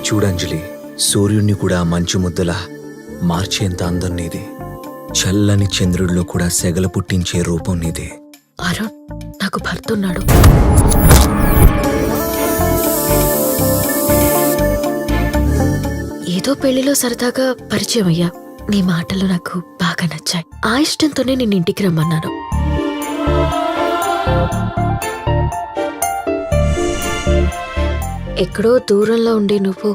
చూడంజలి, సూర్యుణ్ణి కూడా మంచు ముద్దలా మార్చేంత అందం నీది. చల్లని చంద్రుడిలో కూడా సెగల పుట్టించే రూపం నీదే. అరుణ్, నాకు భర్త ఉన్నాడు. ఏదో పెళ్లిలో సరదాగా పరిచయం అయ్యా. నీ మాటలు నాకు బాగా నచ్చాయి. ఆ ఇష్టంతోనే నేను ఇంటికి రమ్మన్నాను. ఎక్కడో దూరంలో ఉండే నువ్వు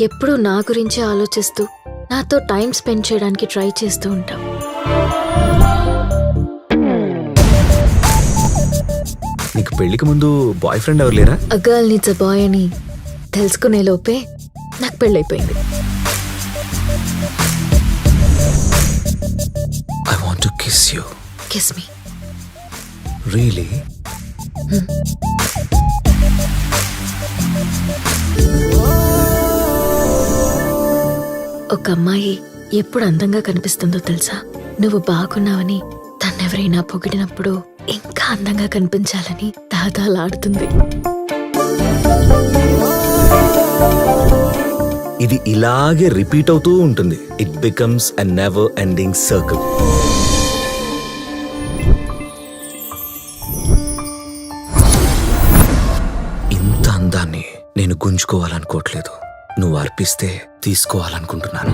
ఎప్పుడూ నా గురించి ఆలోచిస్తూ నాతో టైం స్పెండ్ చేయడానికి ట్రై చేస్తూ ఉంటావు. నీకు పెళ్లికి ముందు బాయ్ ఫ్రెండ్ ఎవరు లేరా? A girl needs a boy అని తెలుసుకునే లోపే నాకు పెళ్ళైపోయింది. I want to kiss you. Kiss me. Really? ఒక అమ్మాయి ఎప్పుడు అందంగా కనిపిస్తుందో తెలుసా? నువ్వు బాగున్నావని తన్నెవరైనా పొగిడినప్పుడు ఇంకా అందంగా కనిపించాలని దాదాలాడుతుంది. ఇది ఇలాగే రిపీట్ అవుతూ ఉంటుంది. It becomes a never ending circle. ఇంత అందాన్ని నేను గుంజుకోవాలనుకోవట్లేదు. నువ్వు అర్పిస్తే తీసుకోవాలనుకుంటున్నాను.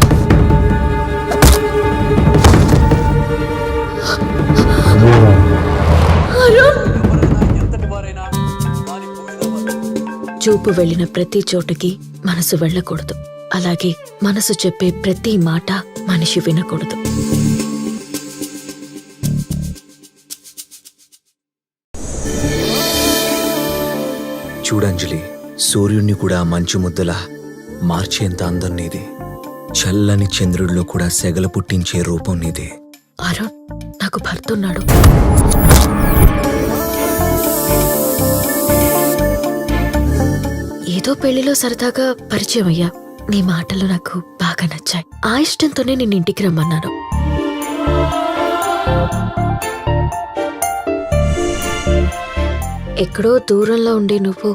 చూపు వెళ్ళిన ప్రతి చోటుకి మనసు వెళ్ళకూడదు. అలాగే మనసు చెప్పే ప్రతి మాట మనిషి వినకూడదు. చూడంజలి, సూర్యుణ్ణి కూడా మంచు ముద్దలా మార్చేంత అందం నీది. చల్లని చంద్రుడిలో కూడా సెగల పుట్టించే రూపం నీదే. అరుణ్, నాకు భర్త ఉన్నాడు. ఏదో పెళ్లిలో సరదాగా పరిచయం అయ్యా. నీ మాటలు నాకు బాగా నచ్చాయి. ఆ ఇష్టంతోనే నేను ఇంటికి రమ్మన్నాను. ఎక్కడో దూరంలో ఉండే నువ్వు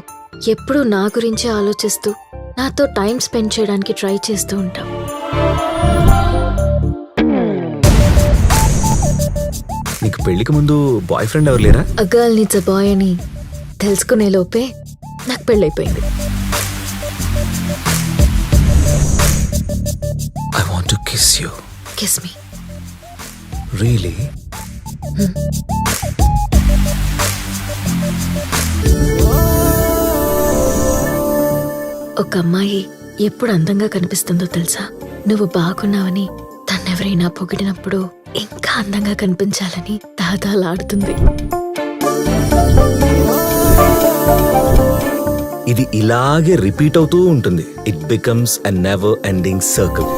ఎప్పుడూ నా గురించి ఆలోచిస్తూ నాతో టైం స్పెండ్ చేయడానికి ట్రై చేస్తూ ఉంటావు. నీకు పెళ్లికి ముందు బాయ్ ఫ్రెండ్ ఎవరు లేరా? A girl needs a boy అని తెలుసుకునే లోపే నాకు పెళ్ళైపోయింది. I want to kiss you. Kiss me. Really? ఒక అమ్మాయి ఎప్పుడు అందంగా కనిపిస్తుందో తెలుసా? నువ్వు బాగున్నావని తన్నెవరైనా పొగిడినప్పుడు ఇంకా అందంగా కనిపించాలని దాదాలాడుతుంది. ఇది ఇలాగే రిపీట్ అవుతూ ఉంటుంది. It becomes a never ending circle.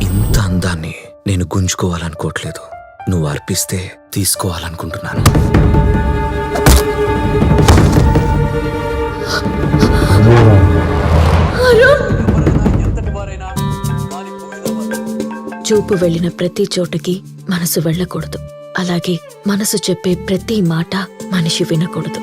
ఇంత అందాన్ని నేను గుంజుకోవాలనుకోవట్లేదు. నువ్వు అర్పిస్తే తీసుకోవాలనుకుంటున్నాను. చూపు వెళ్ళిన ప్రతి చోటుకి మనసు వెళ్ళకూడదు. అలాగే మనసు చెప్పే ప్రతి మాట మనిషి వినకూడదు.